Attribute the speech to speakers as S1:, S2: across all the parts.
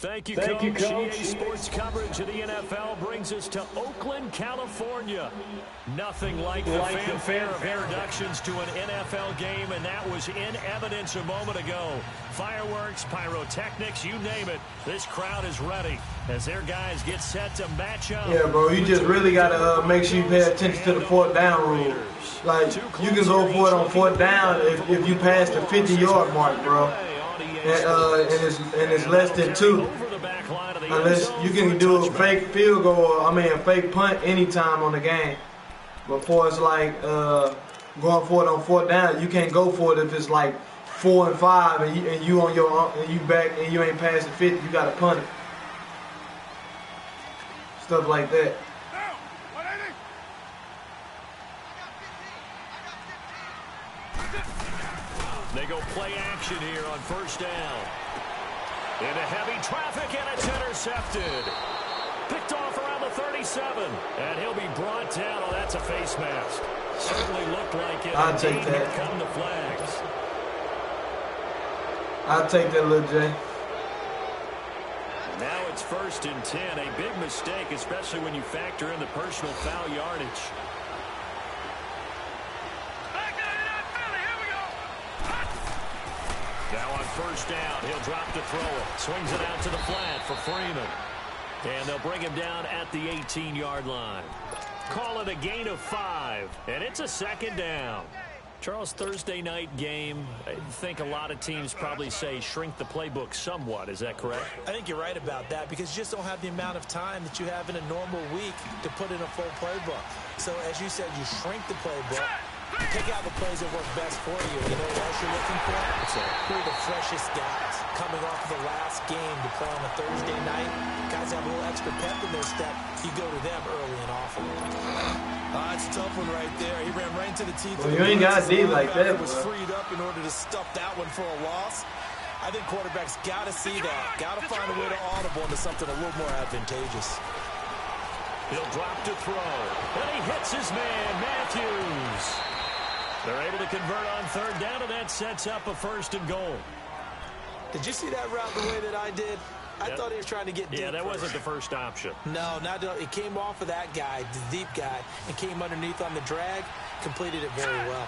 S1: Thank you, Coach. EA Sports coverage of the NFL brings us to Oakland, California. Nothing like the fanfare of introductions to an NFL game, and that was in evidence a moment ago. Fireworks, pyrotechnics, you name it. This crowd is ready as their guys get set to match up.
S2: Yeah, bro, you just really got to make sure you pay attention to the fourth down rule. Like, you can go for it on fourth down if you pass the 50-yard mark, bro. And it's less than 2. Unless you can do a fake field goal, a fake punt anytime on the game. Before it's like going for it on fourth down, you can't go for it if it's like 4 and 5 and you on your and you back and you ain't past the 50. You got to punt it. Stuff like that.
S1: They go play action here on first down. Into heavy traffic, and it's intercepted. Picked off around the 37, and he'll be brought down. Oh, that's a face mask. Certainly looked like it.
S2: I'll take that.
S1: Here come the flags.
S2: I'll take that, Lil J.
S1: Now it's 1st and 10. A big mistake, especially when you factor in the personal foul yardage. Now on first down, he'll drop to throw it. Swings it out to the flat for Freeman. And they'll bring him down at the 18-yard line. Call it a gain of 5, and it's a second down. Charles, Thursday night game, I think a lot of teams probably say shrink the playbook somewhat. Is that correct?
S3: I think you're right about that because you just don't have the amount of time that you have in a normal week to put in a full playbook. So, as you said, you shrink the playbook. Pick out the plays that work best for you. You know what else you're looking for? Who are the freshest guys coming off of the last game to play on a Thursday night? Guys have a little extra pep in their step. You go to them early and often. It's a tough one right there. He ran right into the teeth.
S2: Well, you ain't got to be like that.
S3: Was freed up in order to stuff that one for a loss. I think quarterbacks got to see that. Got to find a way to audible into something a little more advantageous.
S1: He'll drop to throw. And he hits his man, Matthews. They're able to convert on third down, and that sets up a 1st and goal.
S3: Did you see that route the way that I did? I thought he was trying to get deep.
S1: Yeah, that wasn't the first option.
S3: No, it came off of that guy, the deep guy, and came underneath on the drag. Completed it very well.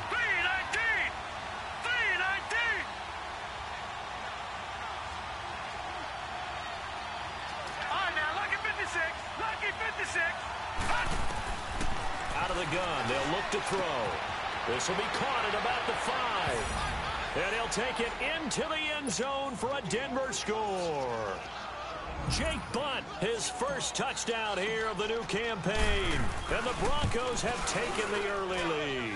S1: Out of the gun, they'll look to throw. This will be caught at about the 5. And he'll take it into the end zone for a Denver score. Jake Butt, his first touchdown here of the new campaign. And the Broncos have taken the early lead.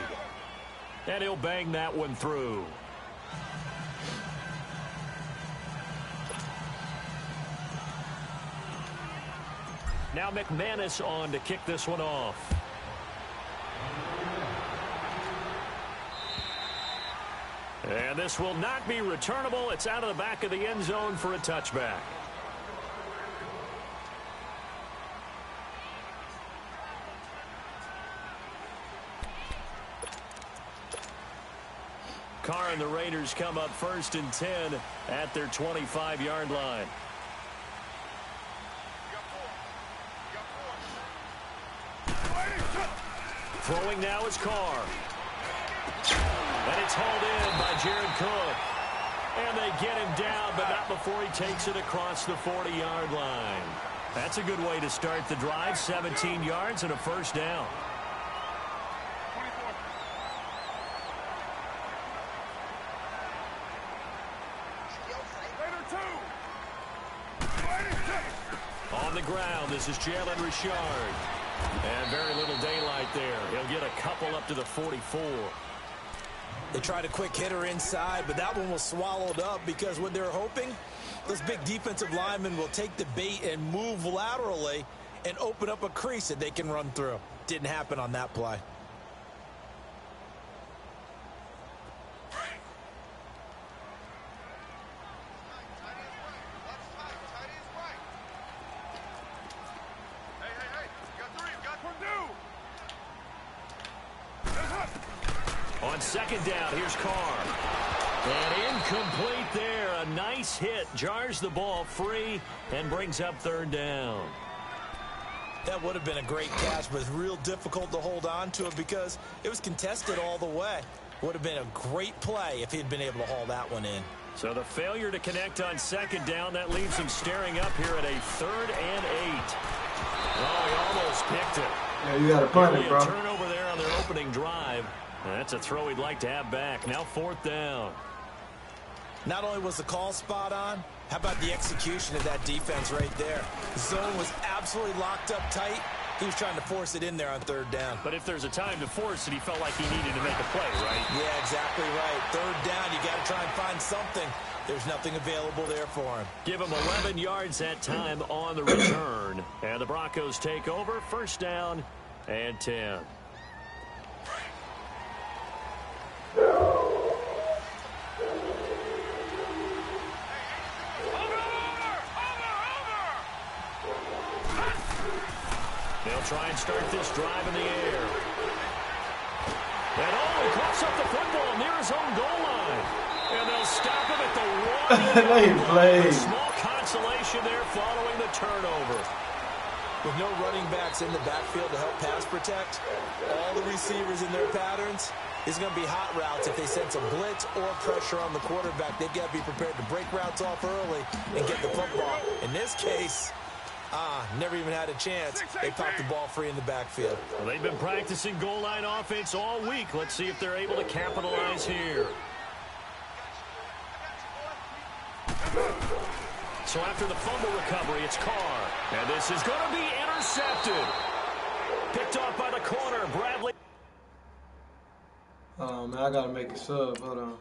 S1: And he'll bang that one through. Now McManus on to kick this one off. And this will not be returnable. It's out of the back of the end zone for a touchback. Carr and the Raiders come up 1st and 10 at their 25-yard line. Throwing now is Carr. And it's hauled in by Jared Cook. And they get him down, but not before he takes it across the 40-yard line. That's a good way to start the drive. 17 yards and a 1st down. On the ground, this is Jalen Richard. And very little daylight there. He'll get a couple up to the 44.
S3: They tried a quick hitter inside, but that one was swallowed up because what they're hoping, those big defensive linemen will take the bait and move laterally and open up a crease that they can run through. Didn't happen on that play. On second down, here's Carr. And incomplete there.
S1: a nice hit, jars the ball free, and brings up third down.
S3: That would have been a great catch, but it's real difficult to hold on to it because it was contested all the way. Would have been a great play if he'd been able to haul that one in.
S1: So the failure to connect on second down, that leaves him staring up here at a 3rd and 8. Oh, he almost picked it.
S2: Yeah, you got to punt it, bro.
S1: Turnover there on their opening drive. That's a throw he'd like to have back. Now 4th down.
S3: Not only was the call spot on, how about the execution of that defense right there? The zone was absolutely locked up tight. He was trying to force it in there on 3rd down.
S1: But if there's a time to force it, he felt like he needed to make a play, right?
S3: Yeah, exactly right. 3rd down, you got to try and find something. There's nothing available there for him.
S1: Give him 11 yards that time on the return. And the Broncos take over. 1st down and 10. They'll try and start this drive in the air. And he coughs up the football near his own goal line. And they'll stop him at the 1 yard line. Small consolation there following the turnover.
S3: With no running backs in the backfield to help pass protect, all the receivers in their patterns, it's going to be hot routes if they sense a blitz or pressure on the quarterback. They've got to be prepared to break routes off early and get the football. In this case, never even had a chance. They popped the ball free in the backfield.
S1: Well, they've been practicing goal line offense all week. Let's see if they're able to capitalize here. So after the fumble recovery, it's Carr. And this is going to be intercepted. Picked off by the corner, Bradley.
S2: Oh, man, I got to make a sub. Hold on.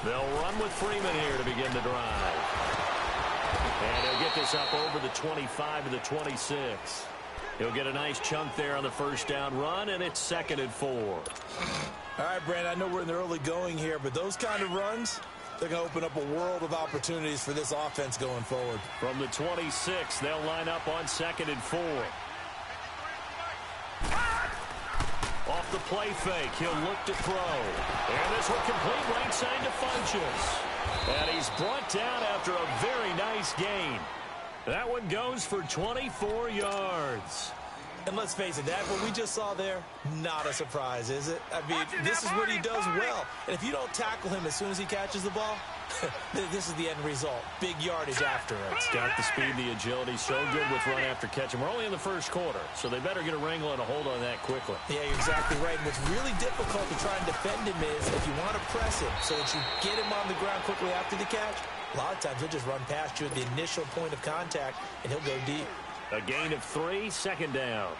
S1: They'll run with Freeman here to begin the drive. And he'll get this up over the 25 to the 26. He'll get a nice chunk there on the 1st down run, and it's 2nd and 4.
S3: All right, Brandon, I know we're in the early going here, but those kind of runs, they're going to open up a world of opportunities for this offense going forward.
S1: From the 26, they'll line up on 2nd and 4. Off the play fake, he'll look to throw. And this one complete right side to Funchess. And he's brought down after a very nice gain. That one goes for 24 yards.
S3: And let's face it, that what we just saw there, not a surprise, is it? I mean, this is what he does well. And if you don't tackle him as soon as he catches the ball, this is the end result. Big yardage after it.
S1: It's got the speed, the agility, so good with run after catch. And we're only in the 1st quarter, so they better get a wrangle and a hold on that quickly.
S3: Yeah, you're exactly right. And what's really difficult to try and defend him is if you want to press him so that you get him on the ground quickly after the catch, a lot of times he'll just run past you at the initial point of contact, and he'll go deep.
S1: A gain of 3, 2nd down.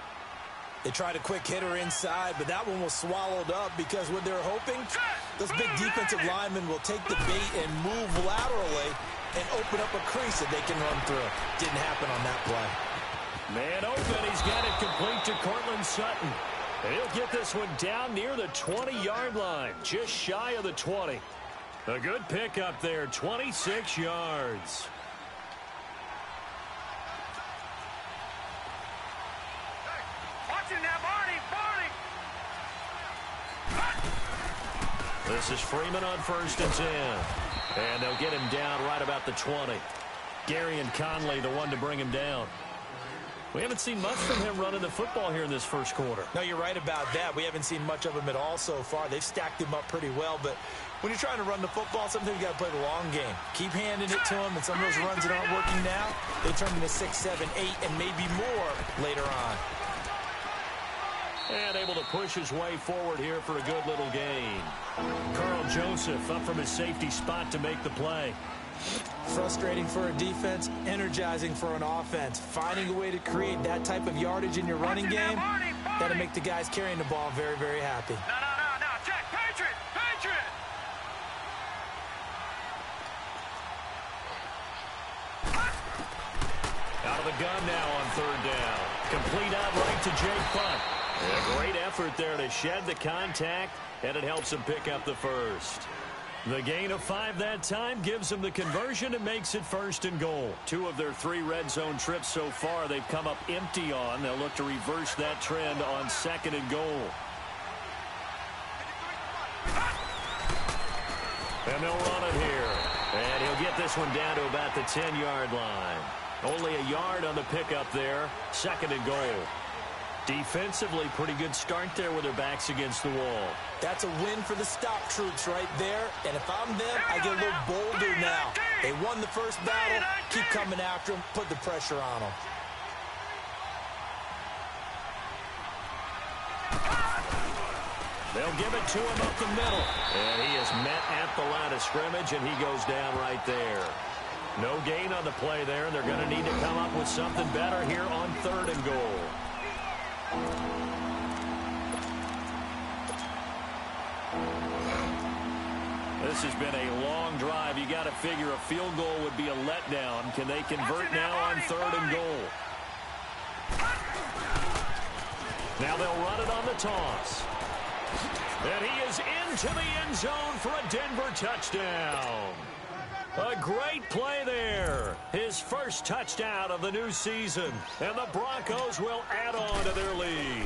S3: They tried a quick hitter inside, but that one was swallowed up because what they're hoping, those big defensive linemen will take the bait and move laterally and open up a crease that they can run through. Didn't happen on that play.
S1: Man open, he's got it complete to Cortland Sutton. And he'll get this one down near the 20-yard line, just shy of the 20. A good pickup there, 26 yards. This is Freeman on 1st and 10. And they'll get him down right about the 20. Gary and Conley, the one to bring him down. We haven't seen much from him running the football here in this 1st quarter.
S3: No, you're right about that. We haven't seen much of him at all so far. They've stacked him up pretty well, but when you're trying to run the football, sometimes you got to play the long game. Keep handing it to him, and some of those runs that aren't working now, they turn into 6, 7, 8, and maybe more later on.
S1: And able to push his way forward here for a good little gain. Carl Joseph up from his safety spot to make the play.
S3: Frustrating for a defense, energizing for an offense. Finding a way to create that type of yardage in your running game, that'll make the guys carrying the ball very, very happy.
S4: No, check, Patriot!
S1: the gun now on third down. Complete out right to Jake Butt. A great effort there to shed the contact, and it helps him pick up the first. The gain of 5 that time gives them the conversion and makes it 1st and goal. 2 of their 3 red zone trips so far they've come up empty on. They'll look to reverse that trend on 2nd and goal. And they'll run it here. And he'll get this one down to about the 10-yard line. Only a yard on the pickup there. 2nd and goal. Defensively, pretty good start there with their backs against the wall.
S3: That's a win for the stop troops right there. And if I'm them, I get a little bolder now. They won the first battle. Keep coming after them. Put the pressure on them.
S1: They'll give it to him up the middle. And he is met at the line of scrimmage, and he goes down right there. No gain on the play there, and they're going to need to come up with something better here on 3rd and goal. This has been a long drive. You got to figure a field goal would be a letdown. Can they convert now on 3rd and goal? Now they'll run it on the toss. And he is into the end zone for a Denver touchdown. A great play there. His first touchdown of the new season. And the Broncos will add on to their lead.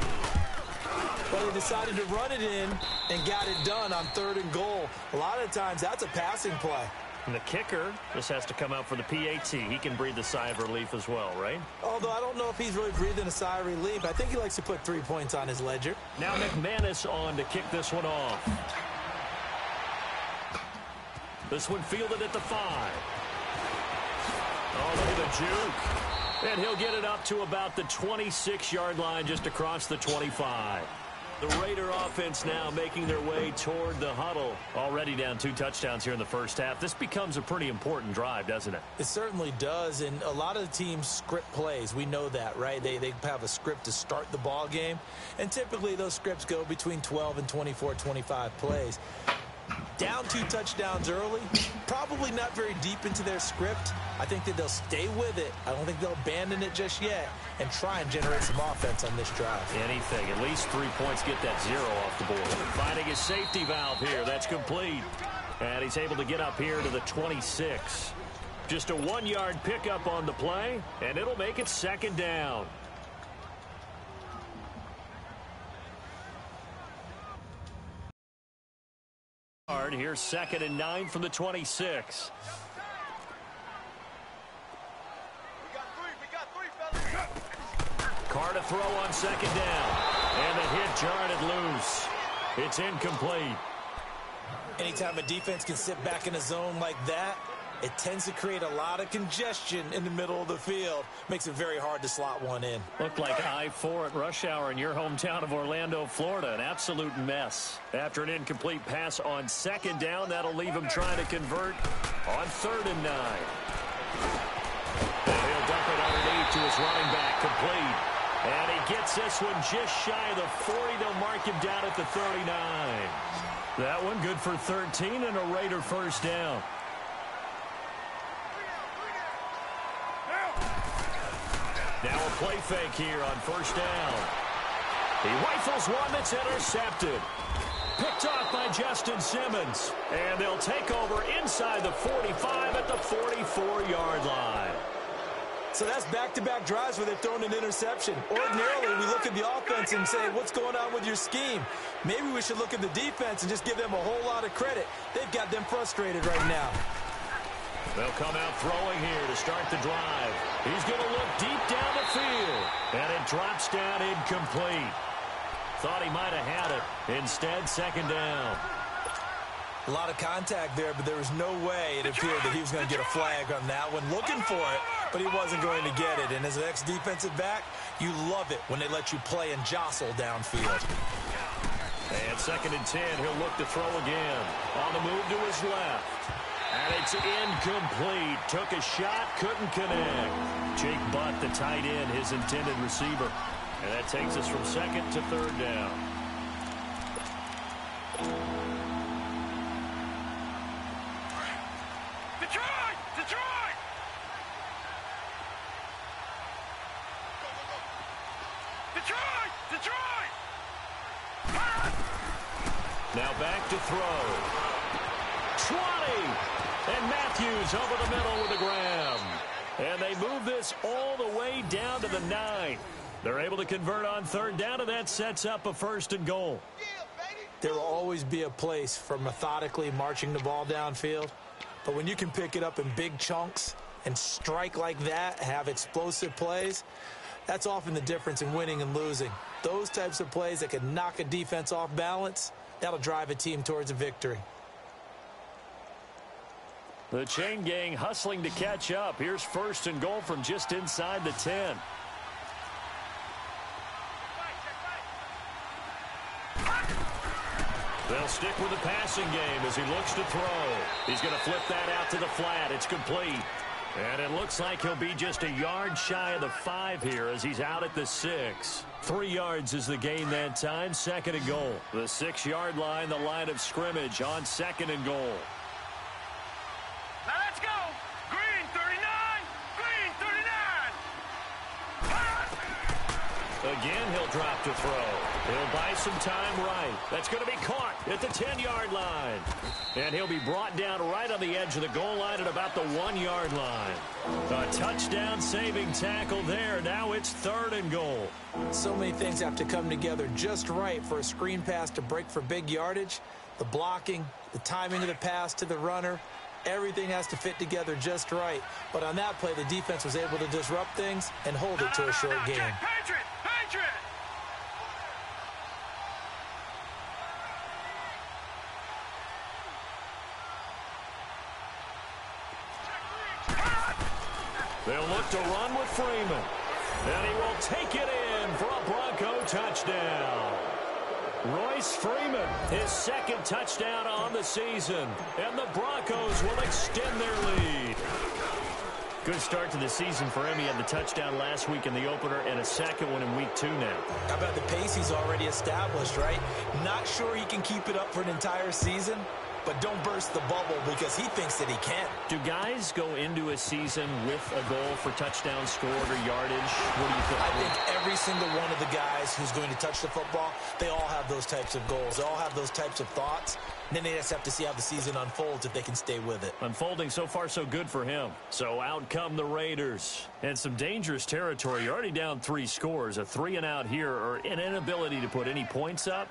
S3: Well, they decided to run it in and got it done on 3rd and goal. A lot of times, that's a passing play.
S1: And the kicker just has to come out for the PAT. He can breathe a sigh of relief as well, right?
S3: Although I don't know if he's really breathing a sigh of relief. I think he likes to put 3 points on his ledger.
S1: Now McManus on to kick this one off. This one fielded at the 5. Oh, look at the juke. And he'll get it up to about the 26-yard line just across the 25. The Raider offense now making their way toward the huddle. Already down 2 touchdowns here in the first half. This becomes a pretty important drive, doesn't it?
S3: It certainly does, and a lot of the teams script plays. We know that, right? They have a script to start the ball game, and typically those scripts go between 12 and 24, 25 plays. Down 2 touchdowns early, probably not very deep into their script. I think that they'll stay with it. I don't think they'll abandon it just yet and try and generate some offense on this drive.
S1: Anything. At least 3 points, get that 0 off the board. Finding his safety valve here. That's complete. And he's able to get up here to the 26. Just a 1-yard pickup on the play, and it'll make it 2nd down. Here's 2nd and 9 from the 26. Carr to throw on 2nd down. And the hit jarred it loose. It's incomplete.
S3: Anytime a defense can sit back in a zone like that, it tends to create a lot of congestion in the middle of the field. Makes it very hard to slot one in.
S1: Looked like I-4 at rush hour in your hometown of Orlando, Florida. An absolute mess. After an incomplete pass on 2nd down, that'll leave him trying to convert on 3rd and 9. And he'll dump it underneath to his running back, complete. And he gets this one just shy of the 40. They'll mark him down at the 39. That one good for 13 and a Raider first down. Now a play fake here on 1st down. He rifles one that's intercepted. Picked off by Justin Simmons. And they'll take over inside the 45 at the 44-yard line.
S3: So that's back-to-back drives where they've thrown an interception. Ordinarily, we look at the offense and say, what's going on with your scheme? Maybe we should look at the defense and just give them a whole lot of credit. They've got them frustrated right now.
S1: They'll come out throwing here to start the drive. He's going to look deep down the field. And it drops down incomplete. Thought he might have had it. Instead, 2nd down.
S3: A lot of contact there, but there was no way it appeared that he was going to get a flag on that one. Looking for it, but he wasn't going to get it. And as an ex-defensive back, you love it when they let you play and jostle downfield.
S1: And 2nd and 10, he'll look to throw again. On the move to his left. And it's incomplete. Took a shot, couldn't connect. Jake Butt, the tight end, his intended receiver. And that takes us from 2nd to 3rd down. Now back to throw. 20! And Matthews over the middle with a grab. And they move this all the way down to the 9. They're able to convert on third down, and that sets up a 1st and goal.
S3: There will always be a place for methodically marching the ball downfield. But when you can pick it up in big chunks and strike like that, have explosive plays, that's often the difference in winning and losing. Those types of plays that can knock a defense off balance, that'll drive a team towards a victory.
S1: The chain gang hustling to catch up. Here's 1st and goal from just inside the 10. They'll stick with the passing game as he looks to throw. He's going to flip that out to the flat. It's complete. And it looks like he'll be just a yard shy of the 5 here as he's out at the 6. 3 yards is the gain that time. 2nd and goal. The 6-yard line, the line of scrimmage on 2nd and goal.
S4: Now let's go. Green 39. Green 39.
S1: Again, he'll drop to throw. He'll buy some time right. That's going to be caught at the 10-yard line. And he'll be brought down right on the edge of the goal line at about the 1-yard line. A touchdown-saving tackle there. Now it's 3rd and goal.
S3: So many things have to come together just right for a screen pass to break for big yardage. The blocking, the timing of the pass to the runner, everything has to fit together just right. But on that play, the defense was able to disrupt things and hold it to a short game.
S4: Patriot! Patriot!
S1: They'll look to run with Freeman. And he will take it in for a Bronco touchdown. Royce Freeman, his 2nd touchdown on the season. And the Broncos will extend their lead. Good start to the season for him. He had the touchdown last week in the opener and a 2nd one in week 2 now.
S3: How about the pace he's already established, right? Not sure he can keep it up for an entire season, but don't burst the bubble because he thinks that he can.
S1: Do guys go into a season with a goal for touchdowns scored or yardage? What do you think?
S3: I think every single one of the guys who's going to touch the football, they all have those types of goals. They all have those types of thoughts. And then they just have to see how the season unfolds if they can stay with it.
S1: Unfolding so far so good for him. So out come the Raiders. And some dangerous territory. You're already down 3 scores. A 3-and-out here or an inability to put any points up.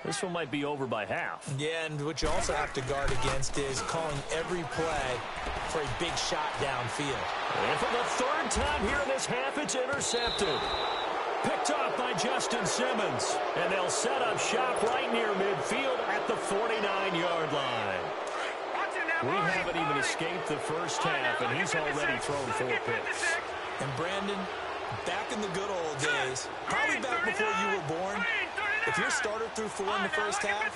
S1: This one might be over by half.
S3: Yeah, and what you also have to guard against is calling every play for a big shot downfield.
S1: And for the 3rd time here in this half, it's intercepted. Picked off by Justin Simmons. And they'll set up shop right near midfield at the 49-yard line. We haven't even escaped the first half, and he's already thrown 4 picks.
S3: And Brandon, back in the good old days, probably back before you were born, if your starter threw 4 in the first half,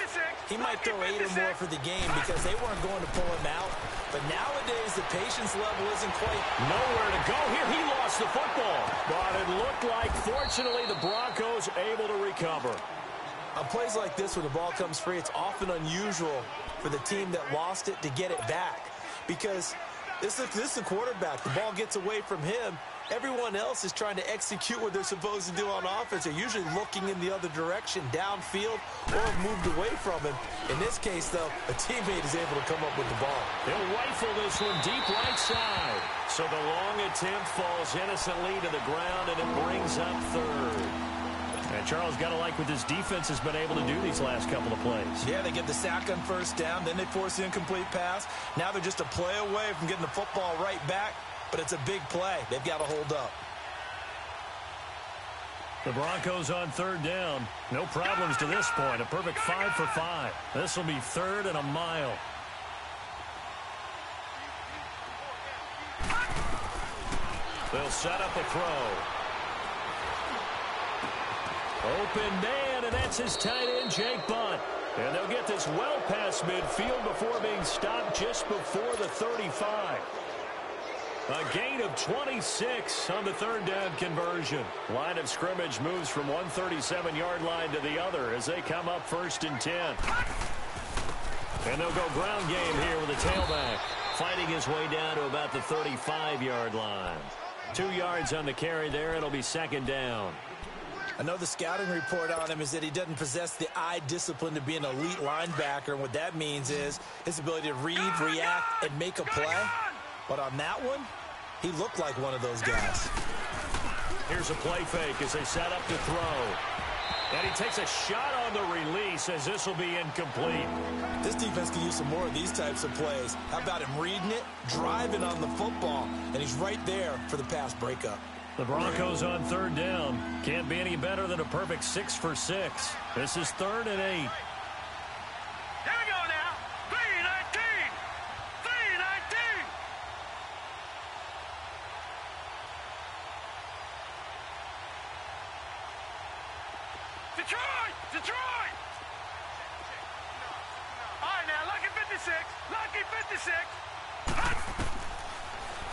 S3: he might throw 8 or more for the game because they weren't going to pull him out. But nowadays, the patience level isn't quite...
S1: Nowhere to go here. He lost the football. But it looked like, fortunately, the Broncos able to recover.
S3: On plays like this where the ball comes free, it's often unusual for the team that lost it to get it back. Because this is the quarterback. The ball gets away from him. Everyone else is trying to execute what they're supposed to do on offense. They're usually looking in the other direction, downfield, or have moved away from him. In this case, though, a teammate is able to come up with the ball.
S1: He'll rifle this one deep right side. So the long attempt falls innocently to the ground, and it brings up 3rd. And Charles, got to like what this defense has been able to do these last couple of plays.
S3: Yeah, they get the sack on 1st down, then they force the incomplete pass. Now they're just a play away from getting the football right back. But it's a big play. They've got to hold up.
S1: The Broncos on 3rd down. No problems to this point. A perfect 5 for 5. This will be 3rd and a mile. They'll set up a throw. Open man, and that's his tight end, Jake Bunt. And they'll get this well past midfield before being stopped just before the 35. A gain of 26 on the 3rd down conversion. Line of scrimmage moves from one 37-yard line to the other as they come up 1st and 10. And they'll go ground game here with a tailback, fighting his way down to about the 35-yard line. 2 yards on the carry there. It'll be 2nd down.
S3: I know the scouting report on him is that he doesn't possess the eye discipline to be an elite linebacker, and what that means is his ability to read, react, and make a play. But on that one, he looked like one of those guys.
S1: Here's a play fake as they set up to throw. And he takes a shot on the release as this will be incomplete.
S3: This defense can use some more of these types of plays. How about him reading it, driving on the football, and he's right there for the pass breakup.
S1: The Broncos on third down. Can't be any better than a perfect 6 for 6. This is 3rd and 8.
S4: Here we go now. 3-19. 3-19. Detroit! Detroit! All right, now, lucky 56. Lucky 56.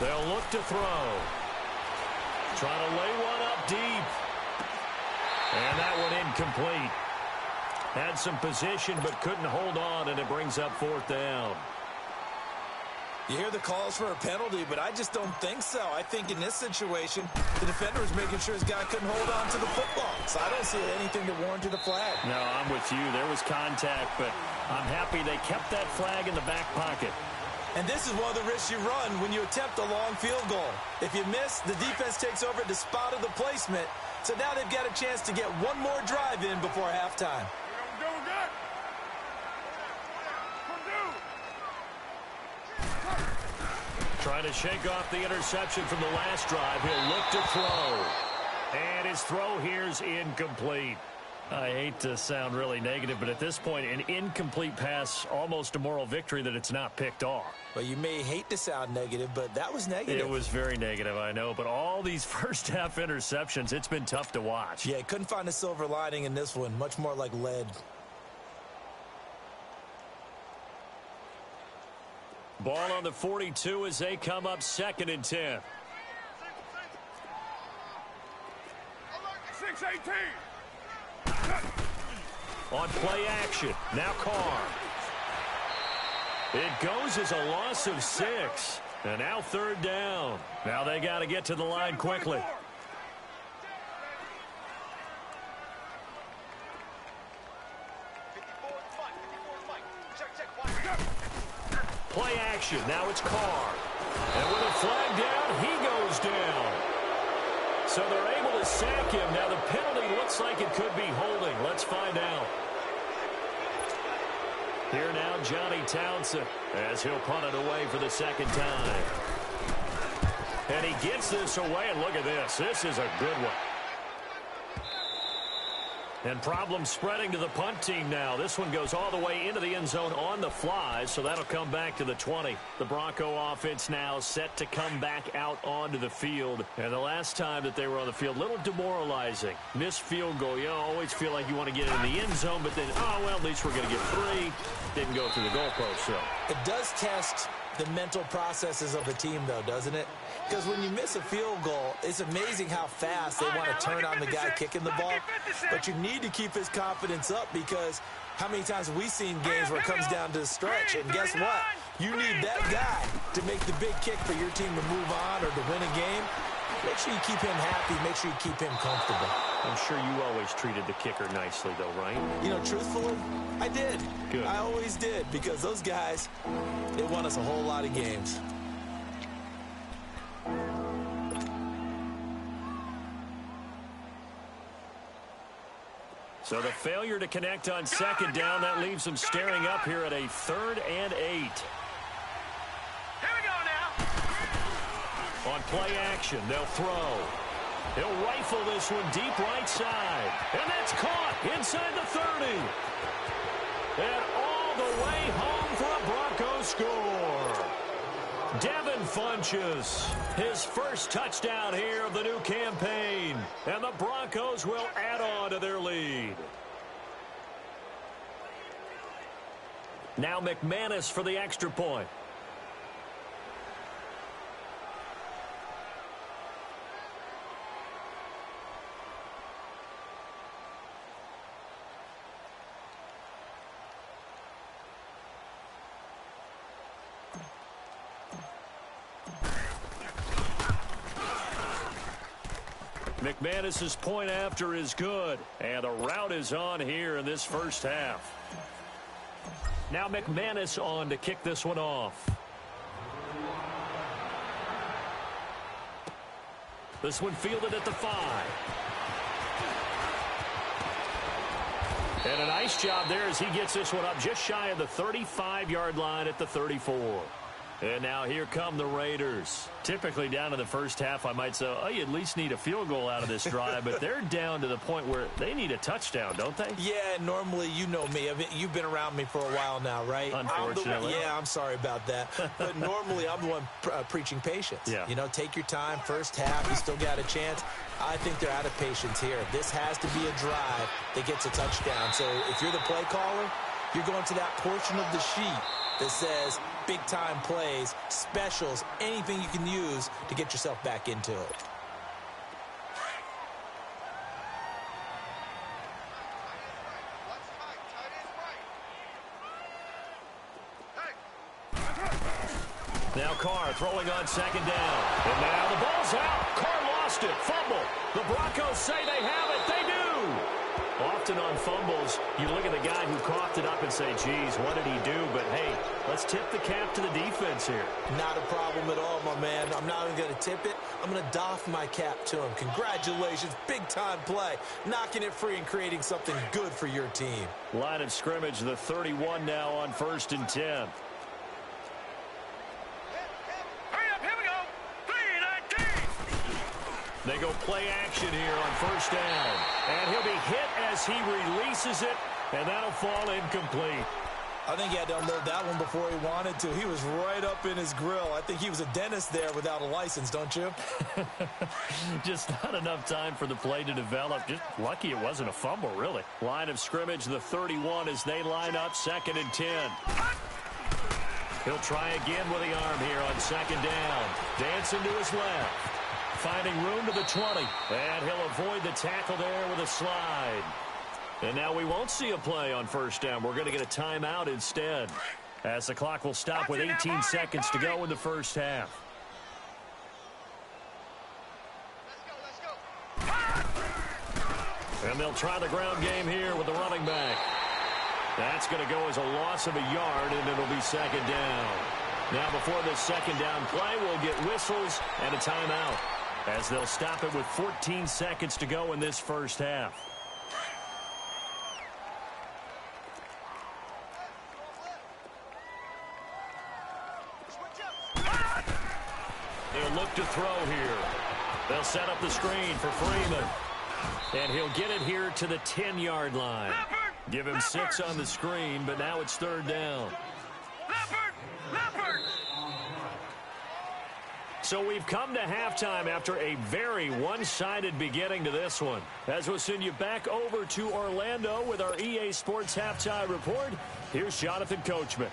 S1: They'll look to throw. Trying to lay one up deep. And that one incomplete. Had some position but couldn't hold on, and it brings up 4th down.
S3: You hear the calls for a penalty, but I just don't think so. I think in this situation, the defender was making sure his guy couldn't hold on to the football. So I don't see anything that warranted a flag.
S1: No, I'm with you. There was contact, but I'm happy they kept that flag in the back pocket.
S3: And this is one of the risks you run when you attempt a long field goal. If you miss, the defense takes over at the spot of the placement. So now they've got a chance to get one more drive in before halftime.
S1: Trying to shake off the interception from the last drive. He'll look to throw. And his throw here's incomplete. I hate to sound really negative, but at this point, an incomplete pass, almost a moral victory that it's not picked off.
S3: Well, you may hate to sound negative, but that was negative.
S1: It was very negative, I know. But all these first-half interceptions, it's been tough to watch.
S3: Yeah, couldn't find a silver lining in this one. Much more like lead.
S1: Ball on the 42 as they come up 2nd and 10.
S4: 6-18.
S1: On play action, now Carr. It goes as a loss of 6. And now 3rd down. Now they got to get to the line quickly. Play action, now it's Carr. And with a flag down, he goes down. So they're able to sack him. Now the penalty looks like it could be holding. Let's find out. Here now, Johnny Townsend, as he'll punt it away for the 2nd time. And he gets this away, and look at this. This is a good one. And problems spreading to the punt team now. This one goes all the way into the end zone on the fly, so that'll come back to the 20. The Bronco offense now set to come back out onto the field. And the last time that they were on the field, a little demoralizing. Missed field goal. You always feel like you want to get in the end zone, but then, oh, well, at least we're going to get 3. Didn't go through the goalpost, so.
S3: It does test the mental processes of the team, though, doesn't it? Because when you miss a field goal, it's amazing how fast they want to turn on the guy kicking the ball. But you need to keep his confidence up, because how many times have we seen games where it comes down to the stretch? And guess what? You need that guy to make the big kick for your team to move on or to win a game. Make sure you keep him happy. Make sure you keep him comfortable.
S1: I'm sure you always treated the kicker nicely, though, right?
S3: You know, truthfully, I did.
S1: Good.
S3: I always did, because those guys, they won us a whole lot of games.
S1: So the failure to connect on 2nd down, that leaves them staring up here at a 3rd and 8.
S4: Here we go now.
S1: On play action, they'll throw. He'll rifle this one deep right side. And that's caught inside the 30. And all the way home for a Bronco score. Devin Funchess, his first touchdown here of the new campaign. And the Broncos will add on to their lead. Now McManus for the extra point. McManus's point after is good, and the route is on here in this first half. Now McManus on to kick this one off. This one fielded at the 5. And a nice job there as he gets this one up just shy of the 35-yard line at the 34. And now here come the Raiders. Typically down in the first half, I might say, oh, you at least need a field goal out of this drive, but they're down to the point where they need a touchdown, don't they?
S3: Yeah, normally, you know me. You've been around me for a while now, right?
S1: Unfortunately.
S3: I'm sorry about that. But normally, I'm the one preaching patience.
S1: Yeah.
S3: You know, take your time. First half, you still got a chance. I think they're out of patience here. This has to be a drive that gets a touchdown. So if you're the play caller, you're going to that portion of the sheet that says big-time plays, specials, anything you can use to get yourself back into it.
S1: Now Carr throwing on second down. And now the ball's out. Carr lost it. Fumble. The Broncos say they have it. They do. Often on fumbles, you look at the guy who coughed it up and say, geez, what did he do? But, hey, let's tip the cap to the defense here.
S3: Not a problem at all, my man. I'm not even going to tip it. I'm going to doff my cap to him. Congratulations. Big-time play. Knocking it free and creating something good for your team.
S1: Line of scrimmage, the 31 now on 1st and 10. They go play action here on first down. And he'll be hit as he releases it, and that'll fall incomplete.
S3: I think he had to unload that one before he wanted to. He was right up in his grill. I think he was a dentist there without a license, don't you?
S1: Just not enough time for the play to develop. Just lucky it wasn't a fumble, really. Line of scrimmage, the 31 as they line up 2nd and 10. He'll try again with the arm here on 2nd down. Dancing to his left. Finding room to the 20. And he'll avoid the tackle there with a slide. And now we won't see a play on first down. We're going to get a timeout instead, as the clock will stop with 18 seconds to go in the first half. And they'll try the ground game here with the running back. That's going to go as a loss of a yard, and it'll be 2nd down. Now before this 2nd down play, we'll get whistles and a timeout, as they'll stop it with 14 seconds to go in this first half. They'll look to throw here. They'll set up the screen for Freeman. And he'll get it here to the 10-yard line. Give him 6 on the screen, but now it's 3rd down. So we've come to halftime after a very one-sided beginning to this one. As we'll send you back over to Orlando with our EA Sports Halftime Report, here's Jonathan Coachman.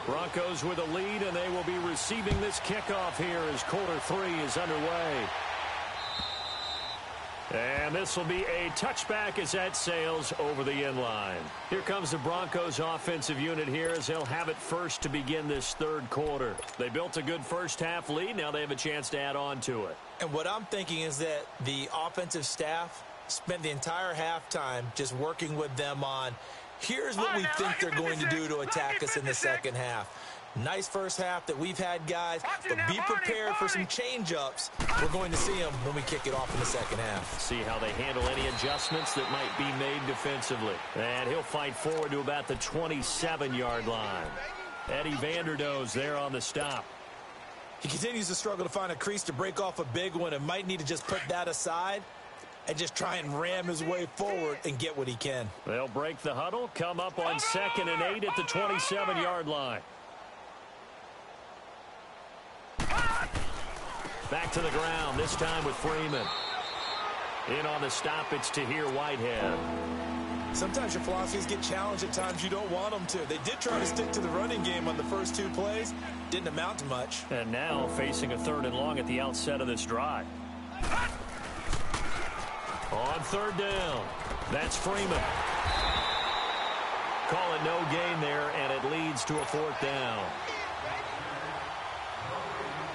S1: Broncos with a lead, and they will be receiving this kickoff here as quarter 3 is underway. And this will be a touchback as that sails over the end line. Here comes the Broncos offensive unit here as they'll have it first to begin this 3rd quarter. They built a good first half lead. Now they have a chance to add on to it.
S3: And what I'm thinking is that the offensive staff spent the entire halftime just working with them on, here's what we think they're going to do to attack us in the second half. Nice first half that we've had, guys, but be prepared for some change-ups. We're going to see them when we kick it off in the second half.
S1: See how they handle any adjustments that might be made defensively. And he'll fight forward to about the 27-yard line. Eddie Vanderdoes there on the stop.
S3: He continues to struggle to find a crease to break off a big one and might need to just put that aside and just try and ram his way forward and get what he can.
S1: They'll break the huddle, come up on 2nd and 8 at the 27-yard line. Back to the ground, this time with Freeman. In on the stop, it's Tahir Whitehead.
S3: Sometimes your philosophies get challenged at times you don't want them to. They did try to stick to the running game on the first 2 plays. Didn't amount to much.
S1: And now facing a 3rd and long at the outset of this drive. On 3rd down, that's Freeman. Call it no gain there, and it leads to a 4th down.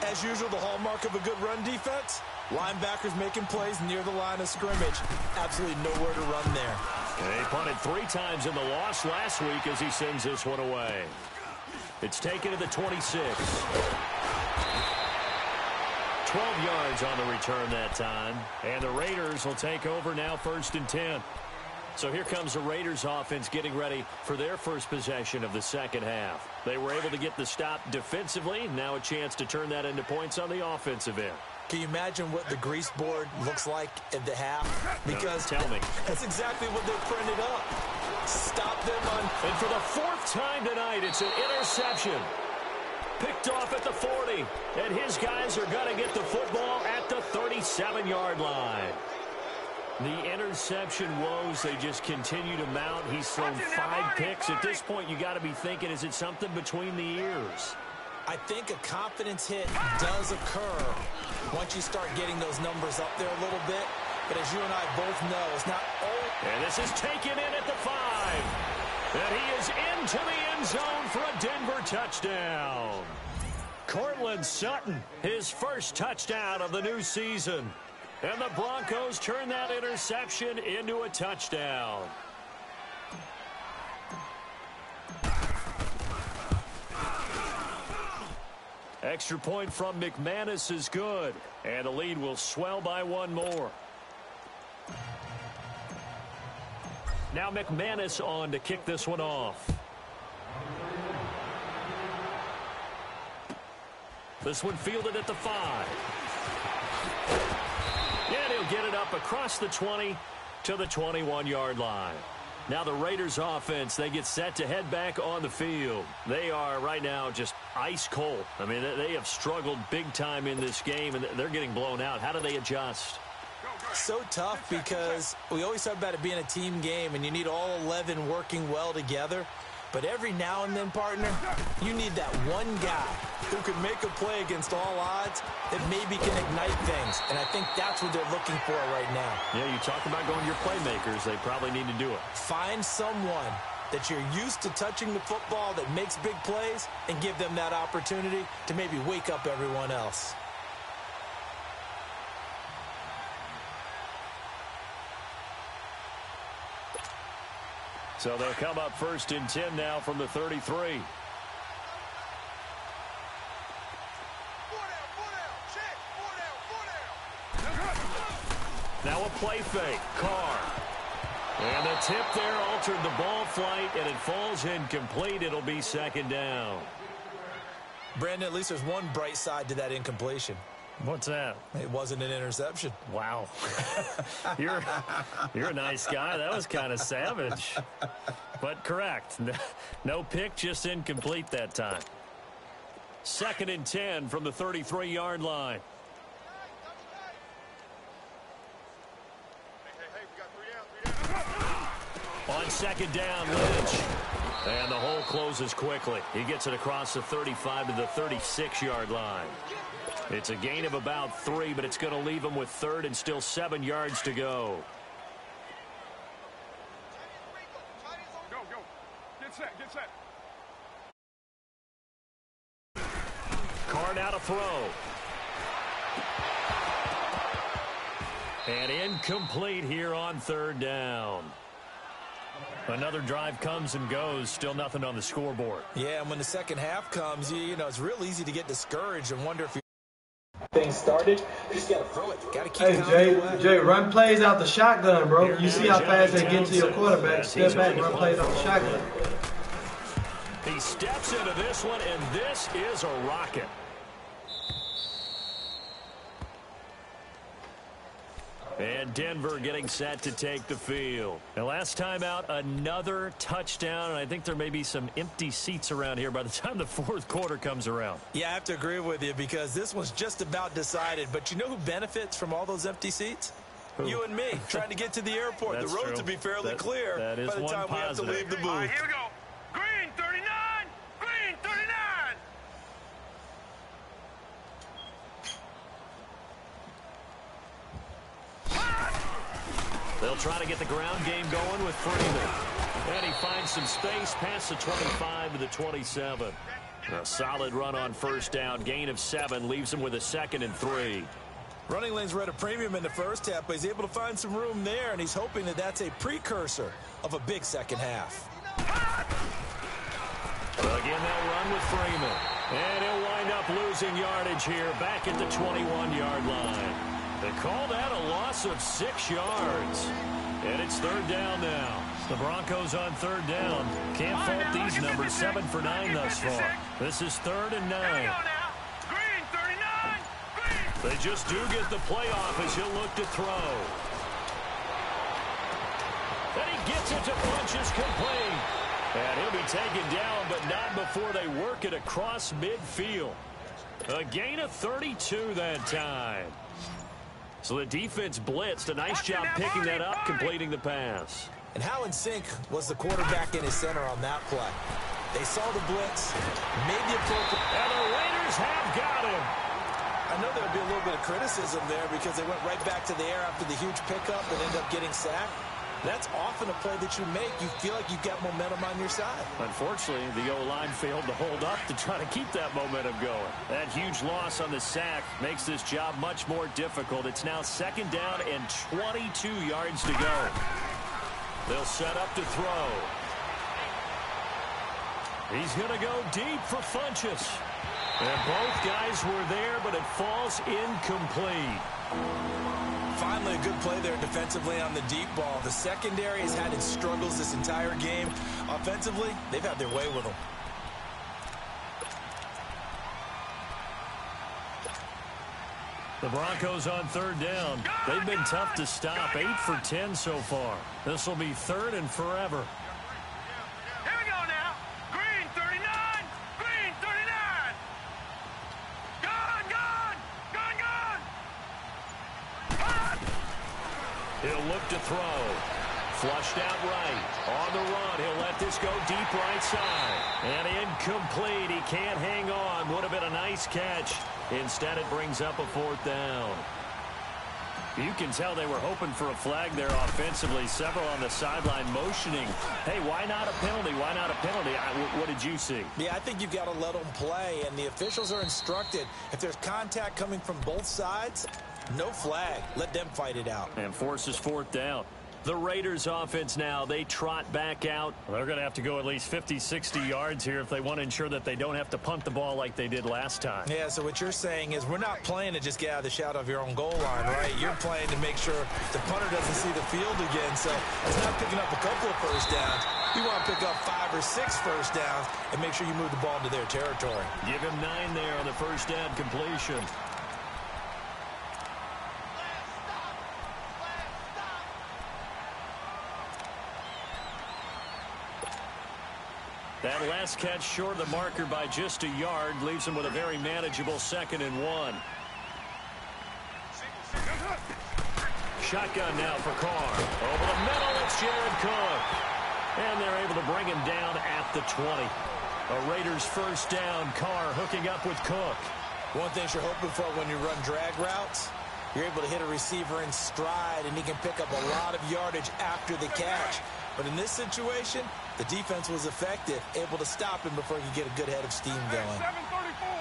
S3: As usual, the hallmark of a good run defense, linebackers making plays near the line of scrimmage. Absolutely nowhere to run there.
S1: And he punted 3 times in the loss last week as he sends this one away. It's taken to the 26. 12 yards on the return that time. And the Raiders will take over now 1st and 10. So here comes the Raiders offense getting ready for their first possession of the second half. They were able to get the stop defensively. Now a chance to turn that into points on the offensive end.
S3: Can you imagine what the grease board looks like at the half? Because
S1: no, tell me.
S3: That's exactly what they printed up. Stop them on.
S1: And for the 4th time tonight, it's an interception. Picked off at the 40. And his guys are going to get the football at the 37-yard line. The interception woes, they just continue to mount. He's thrown 5 picks. At this point, you got to be thinking, is it something between the ears?
S3: I think a confidence hit does occur once you start getting those numbers up there a little bit. But as you and I both know, it's not all.
S1: And this is taken in at the 5. And he is into the end zone for a Denver touchdown. Cortland Sutton, his first touchdown of the new season. And the Broncos turn that interception into a touchdown. Extra point from McManus is good. And the lead will swell by 1 more. Now McManus on to kick this one off. This one fielded at the 5. And he'll get it up across the 20 to the 21-yard line. Now the Raiders offense, they get set to head back on the field. They are right now just ice cold. I mean, they have struggled big time in this game, and they're getting blown out. How do they adjust?
S3: So tough because we always talk about it being a team game, and you need all 11 working well together. But every now and then, partner, you need that one guy who can make a play against all odds that maybe can ignite things. And I think that's what they're looking for right now.
S1: Yeah, you talk about going to your playmakers. They probably need to do it.
S3: Find someone that you're used to touching the football that makes big plays and give them that opportunity to maybe wake up everyone else.
S1: So they'll come up 1st and 10 now from the 33. Now a play fake. Carr. And the tip there altered the ball flight, and it falls incomplete. It'll be 2nd down.
S3: Brandon, at least there's one bright side to that incompletion.
S1: What's that?
S3: It wasn't an interception.
S1: Wow. You're a nice guy. That was kind of savage. But correct. No pick, just incomplete that time. 2nd and 10 from the 33-yard line. On 2nd down, Lynch. And the hole closes quickly. He gets it across the 35 to the 36-yard line. It's a gain of about 3, but it's going to leave him with 3rd and still 7 yards to go.
S4: Go, go. Get set, get set.
S1: Carr now to throw. And incomplete here on 3rd down. Another drive comes and goes. Still nothing on the scoreboard.
S3: Yeah, and when the second half comes, you know, it's real easy to get discouraged and wonder if you
S5: things started.
S3: You just got to throw it. Got to keep
S2: Hey, Jay, run plays out the shotgun, bro. You see how fast they get to your quarterback. Step back, run plays out the shotgun.
S1: He steps into this one, and this is a rocket. And Denver getting set to take the field. And last time out, another touchdown. And I think there may be some empty seats around here by the time the 4th quarter comes around.
S3: Yeah, I have to agree with you because this one's just about decided. But you know who benefits from all those empty seats?
S1: Who?
S3: You and me, trying to get to the airport. The roads will be fairly clear
S1: that is
S3: by the time we have to leave the booth.
S4: All right, here we go. Green 39. Green 39.
S1: They'll try to get the ground game going with Freeman. And he finds some space past the 25 to the 27. A solid run on first down. Gain of 7 leaves him with a 2nd and 3.
S3: Running lanes were at a premium in the first half, but he's able to find some room there, and he's hoping that that's a precursor of a big second half.
S1: Again, they'll run with Freeman. And he'll wind up losing yardage here back at the 21-yard line. They call that a loss of 6 yards. And it's 3rd down now. The Broncos on 3rd down. Can't fault these numbers. 7 for 9 thus far. This is 3rd and 9. They just do get the playoff as he'll look to throw. And he gets it to Funchess complete. And he'll be taken down, but not before they work it across midfield. A gain of 32 that time. So the defense blitzed. A nice job picking that up, completing the pass.
S3: And how in sync was the quarterback in his center on that play? They saw the blitz, made the appropriate...
S1: And the Raiders have got him.
S3: I know there would be a little bit of criticism there because they went right back to the air after the huge pickup and ended up getting sacked. That's often a play that you make. You feel like you've got momentum on your side.
S1: Unfortunately, the O-line failed to hold up to try to keep that momentum going. That huge loss on the sack makes this job much more difficult. It's now 2nd down and 22 yards to go. They'll set up to throw. He's going to go deep for Funchess. And both guys were there, but it falls incomplete.
S3: Finally, a good play there defensively on the deep ball. The secondary has had its struggles this entire game. Offensively, they've had their way with them.
S1: The Broncos on 3rd down. They've been tough to stop. 8 for 10 so far. This will be 3rd and forever.
S4: Here we go now. Green 39. Green 39. Gone.
S1: He'll look to throw. Flushed out right. On the run. He'll let this go deep right side. And incomplete. He can't hang on. Would have been a nice catch. Instead, it brings up a 4th down. You can tell they were hoping for a flag there offensively. Several on the sideline motioning. Hey, why not a penalty? Why not a penalty? What did you see?
S3: Yeah, I think you've got to let them play, and the officials are instructed. If there's contact coming from both sides, no flag. Let them fight it out.
S1: And forces 4th down. The Raiders offense now, they trot back out. They're going to have to go at least 50, 60 yards here if they want to ensure that they don't have to punt the ball like they did last time.
S3: Yeah, so what you're saying is we're not playing to just get out of the shadow of your own goal line, right? You're playing to make sure the punter doesn't see the field again. So it's not picking up a couple of first downs. You want to pick up 5 or 6 first downs and make sure you move the ball into their territory.
S1: Give him 9 there on the first down completion. That last catch short of the marker by just a yard leaves him with a very manageable 2nd and 1. Shotgun now for Carr. Over the middle, it's Jared Cook. And they're able to bring him down at the 20. A Raiders first down. Carr hooking up with Cook.
S3: One thing you're hoping for when you run drag routes, you're able to hit a receiver in stride, and he can pick up a lot of yardage after the catch. But in this situation, the defense was effective, able to stop him before he could get a good head of steam going.
S4: 734.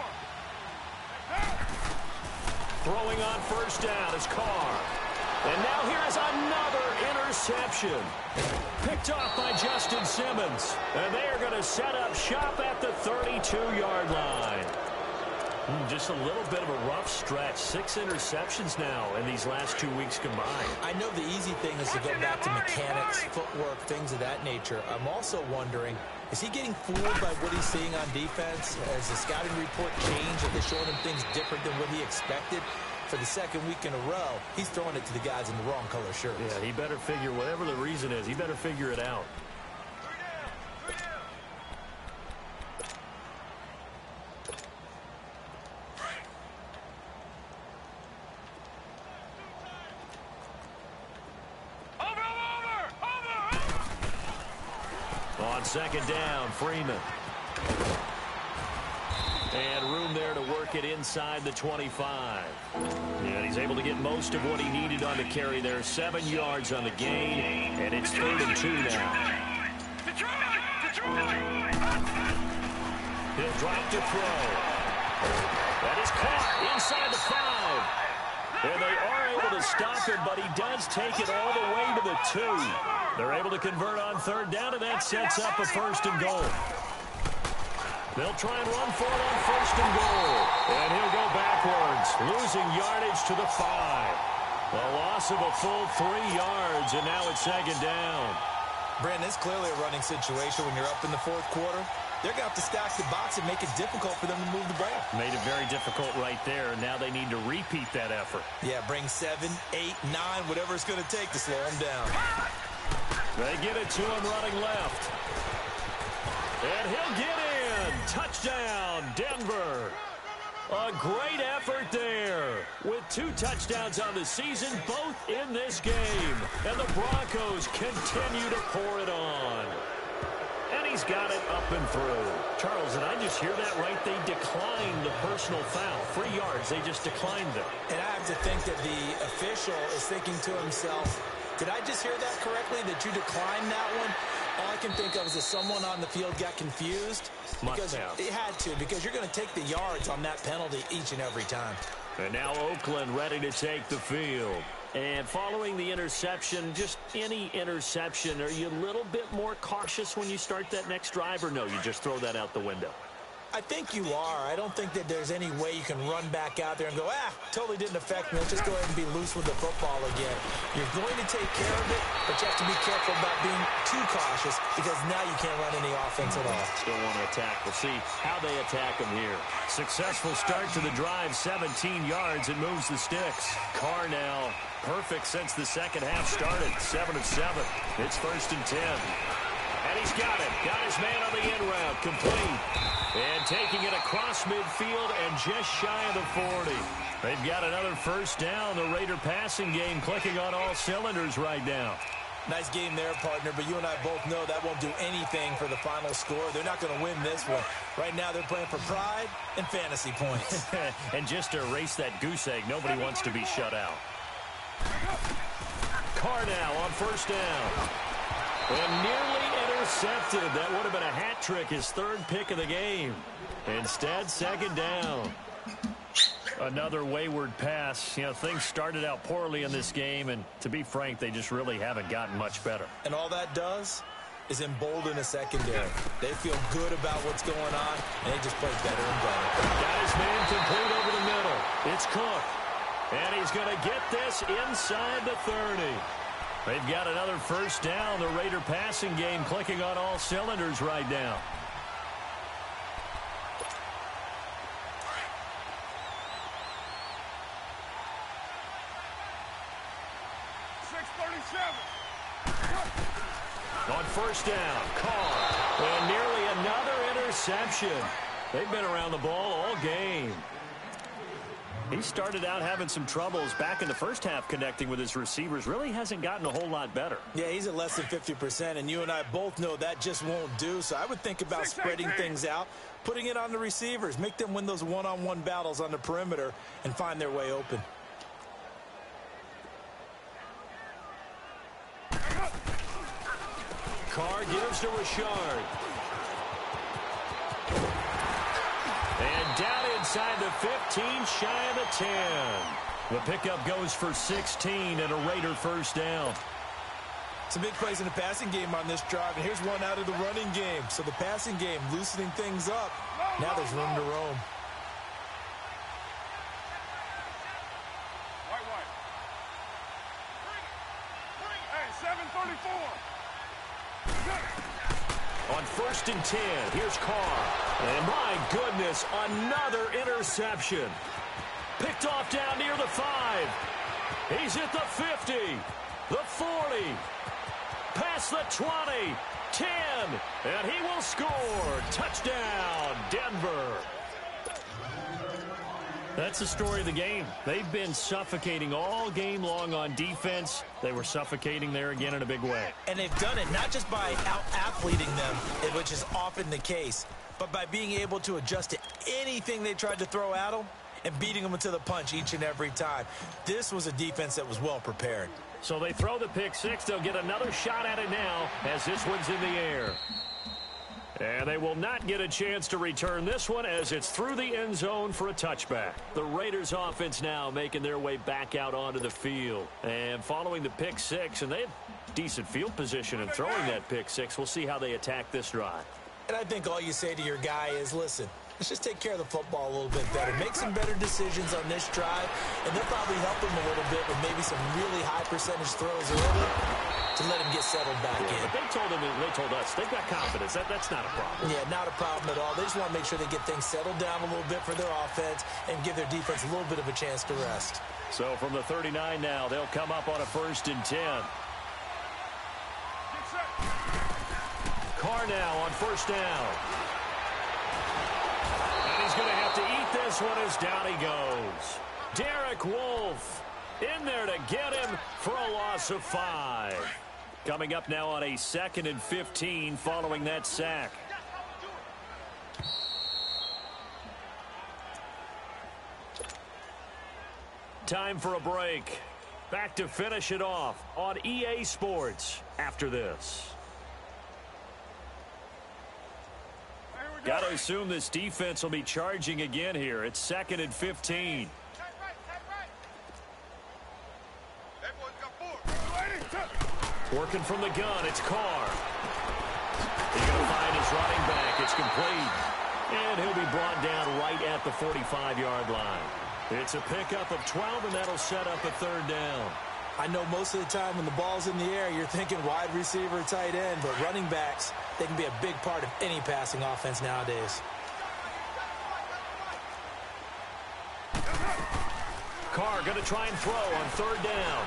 S1: Throwing on first down is Carr. And now here is another interception. Picked off by Justin Simmons. And they are going to set up shop at the 32-yard line. Just a little bit of a rough stretch. 6 interceptions now in these last 2 weeks combined.
S3: I know the easy thing is to go back to mechanics, footwork, things of that nature. I'm also wondering, is he getting fooled by what he's seeing on defense? Has the scouting report changed? Are they showing him things different than what he expected? For the 2nd week in a row, he's throwing it to the guys in the wrong color shirts.
S1: Yeah, he better figure, whatever the reason is, he better figure it out. On 2nd down, Freeman. And room there to work it inside the 25. And he's able to get most of what he needed on the carry there. 7 yards on the gain, and it's 3rd and 2 now. He'll drop to throw. That is caught inside the 5. And they are able to stop him, but he does take it all the way to the 2. They're able to convert on 3rd down, and that sets up a 1st and goal. They'll try and run for it on 1st and goal. And he'll go backwards, losing yardage to the 5. A loss of a full 3 yards, and now it's 2nd down.
S3: Brandon, it's clearly a running situation when you're up in the 4th quarter. They're going to have to stack the box and make it difficult for them to move the ball. Made it very difficult right there, and now they need to repeat that effort. Yeah, bring 7, 8, 9, whatever it's going to take to slow them down.
S1: They get it to him running left. And he'll get in. Touchdown, Denver. A great effort there. With 2 touchdowns on the season, both in this game. And the Broncos continue to pour it on. And he's got it up and through. Charles, did I just hear that right? They declined the personal foul. 3 yards, they just declined them.
S3: And I have to think that the official is thinking to himself, did I just hear that correctly, that you declined that one? All I can think of is that someone on the field got confused. Because it had to, because you're going to take the yards on that penalty each and every time.
S1: And now Oakland ready to take the field. And following the interception, just any interception, are you a little bit more cautious when you start that next drive, or no, you just throw that out the window?
S3: I think you are. I don't think that there's any way you can run back out there and go, totally didn't affect me. Let's just go ahead and be loose with the football again. You're going to take care of it, but you have to be careful about being too cautious because now you can't run any offense at all.
S1: Still want to attack. We'll see how they attack them here. Successful start to the drive, 17 yards, and moves the sticks. Carr now perfect since the second half started, 7 of 7. It's 1st and 10. And he's got it. Got his man on the in route. Complete. And taking it across midfield and just shy of the 40. They've got another 1st down. The Raider passing game clicking on all cylinders right now.
S3: Nice game there, partner, but you and I both know that won't do anything for the final score. They're not going to win this one. Right now they're playing for pride and fantasy points.
S1: And just to erase that goose egg, nobody wants to be shut out. Carr now on 1st down. And nearly intercepted. That would have been a hat trick, his 3rd pick of the game. Instead, 2nd down. Another wayward pass. You know, things started out poorly in this game, and to be frank, they just really haven't gotten much better.
S3: And all that does is embolden a secondary. They feel good about what's going on, and they just play better and better.
S1: Got his man complete over the middle. It's Cook. And he's going to get this inside the 30. They've got another 1st down. The Raider passing game clicking on all cylinders right now. On 1st down, Carr. And nearly another interception. They've been around the ball all game. He started out having some troubles back in the first half connecting with his receivers. Really hasn't gotten a whole lot better.
S3: Yeah, he's at less than 50%, and you and I both know that just won't do. So I would think about spreading things out, putting it on the receivers, make them win those one-on-one battles on the perimeter, and find their way open.
S1: Carr gives to Richard. And down inside the 15, shy of the 10. The pickup goes for 16 and a Raider 1st down.
S3: Some big plays in the passing game on this drive, and here's one out of the running game. So the passing game loosening things up. Now there's room to roam.
S4: Hey, 734.
S1: On 1st and 10, here's Carr. And my goodness, another interception. Picked off down near the 5. He's at the 50, the 40, past the 20, 10, and he will score. Touchdown, Denver. That's the story of the game. They've been suffocating all game long on defense. They were suffocating there again in a big way.
S3: And they've done it not just by out-athleting them, which is often the case, but by being able to adjust to anything they tried to throw at them and beating them to the punch each and every time. This was a defense that was well prepared.
S1: So they throw the pick 6. They'll get another shot at it now as this one's in the air. And they will not get a chance to return this one as it's through the end zone for a touchback. The Raiders offense now making their way back out onto the field. And following the pick six, and they have decent field position in throwing that pick six. We'll see how they attack this drive.
S3: And I think all you say to your guy is, listen, let's just take care of the football a little bit better. Make some better decisions on this drive, and they'll probably help him a little bit with maybe some really high percentage throws early to let him get settled back in.
S1: But they told us they've got confidence. That's not a problem.
S3: Yeah, not a problem at all. They just want to make sure they get things settled down a little bit for their offense and give their defense a little bit of a chance to rest.
S1: So from the 39 now, they'll come up on a 1st and 10. Carr now on 1st down. And he's going to have to eat this one as down he goes. Derek Wolfe in there to get him for a loss of 5. Coming up now on a 2nd and 15 following that sack. Time for a break. Back to finish it off on EA Sports after this. Got to assume this defense will be charging again here. It's 2nd and 15. Working from the gun, it's Carr. He's going to find his running back. It's complete. And he'll be brought down right at the 45-yard line. It's a pickup of 12, and that'll set up a 3rd down.
S3: I know most of the time when the ball's in the air, you're thinking wide receiver, tight end, but running backs, they can be a big part of any passing offense nowadays.
S1: Carr going to try and throw on 3rd down.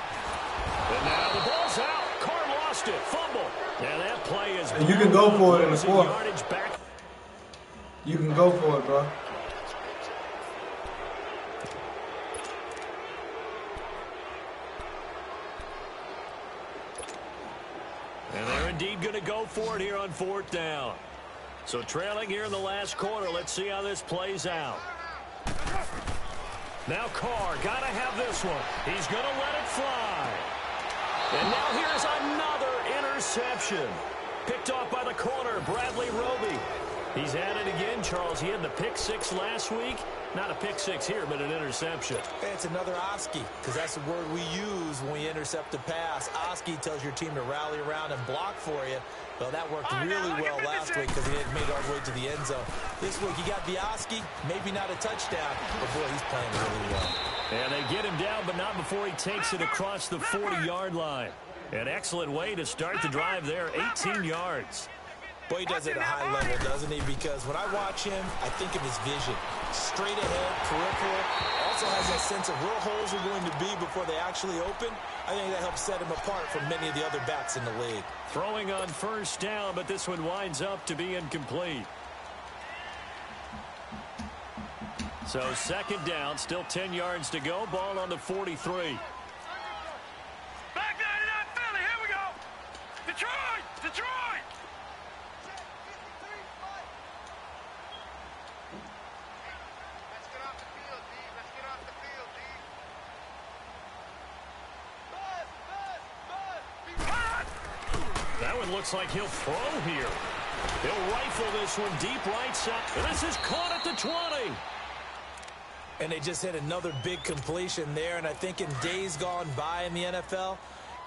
S1: And now the ball's out. Carr lost it. Fumble. And that play is...
S2: And you can go for it in the 4th. You can go for it, bro.
S1: And they're indeed going to go for it here on 4th down. So trailing here in the last quarter. Let's see how this plays out. Now Carr got to have this one. He's going to let it fly. And now here's another interception. Picked off by the corner, Bradley Roby. He's at it again, Charles. He had the pick six last week. Not a pick six here, but an interception.
S3: It's another Oski, because that's the word we use when we intercept a pass. Oski tells your team to rally around and block for you. Well, that worked really well last week because he had made our way to the end zone. This week, he got the Oski, maybe not a touchdown, but boy, he's playing really well.
S1: And they get him down, but not before he takes it across the 40-yard line. An excellent way to start the drive there, 18 yards.
S3: Boy, he does it at a high level, doesn't he? Because when I watch him, I think of his vision. Straight ahead, peripheral. Also has that sense of where holes are going to be before they actually open. I think that helps set him apart from many of the other backs in the league.
S1: Throwing on 1st down, but this one winds up to be incomplete. So 2nd down, still 10 yards to go. Ball on the 43.
S4: Back 99 Philly, here we go. Detroit, Detroit.
S1: That one looks like he'll throw here. He'll rifle this one deep right side. And this is caught at the 20.
S3: And they just hit another big completion there. And I think in days gone by in the NFL,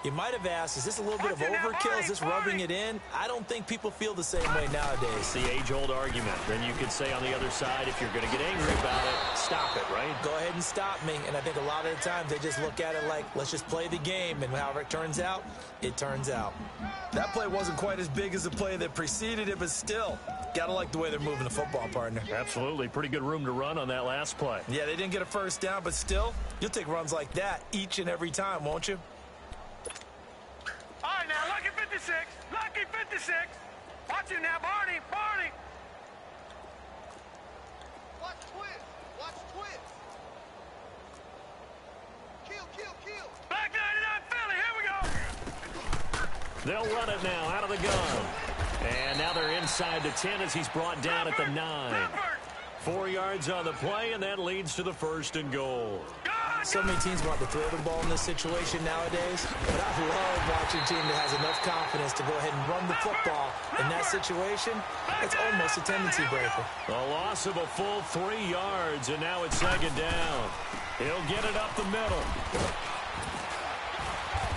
S3: you might have asked, is this a little bit of overkill? Is this rubbing it in? I don't think people feel the same way nowadays.
S1: It's the age-old argument. Then you could say on the other side, if you're going to get angry about it, stop it, right?
S3: Go ahead and stop me. And I think a lot of the times they just look at it like, let's just play the game. And however it turns out, it turns out. That play wasn't quite as big as the play that preceded it, but still, got to like the way they're moving the football, partner.
S1: Absolutely. Pretty good room to run on that last play.
S3: Yeah, they didn't get a 1st down, but still, you'll take runs like that each and every time, won't you?
S4: All right, now, lucky 56. Lucky 56. Watch it now, Barney. Barney.
S6: Watch twist. Watch twist. Kill.
S4: Back 99 Philly, here we go.
S1: They'll run it now out of the gun. And now they're inside the 10 as he's brought down at the 9. 4 yards on the play, and that leads to the 1st and goal.
S3: So many teams want to throw the ball in this situation nowadays, but I love watching a team that has enough confidence to go ahead and run the football. In that situation, it's almost a tendency breaker.
S1: A loss of a full 3 yards, and now it's second down. He'll get it up the middle.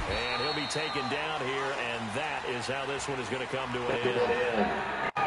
S1: And he'll be taken down here, and that is how this one is going to come to an end.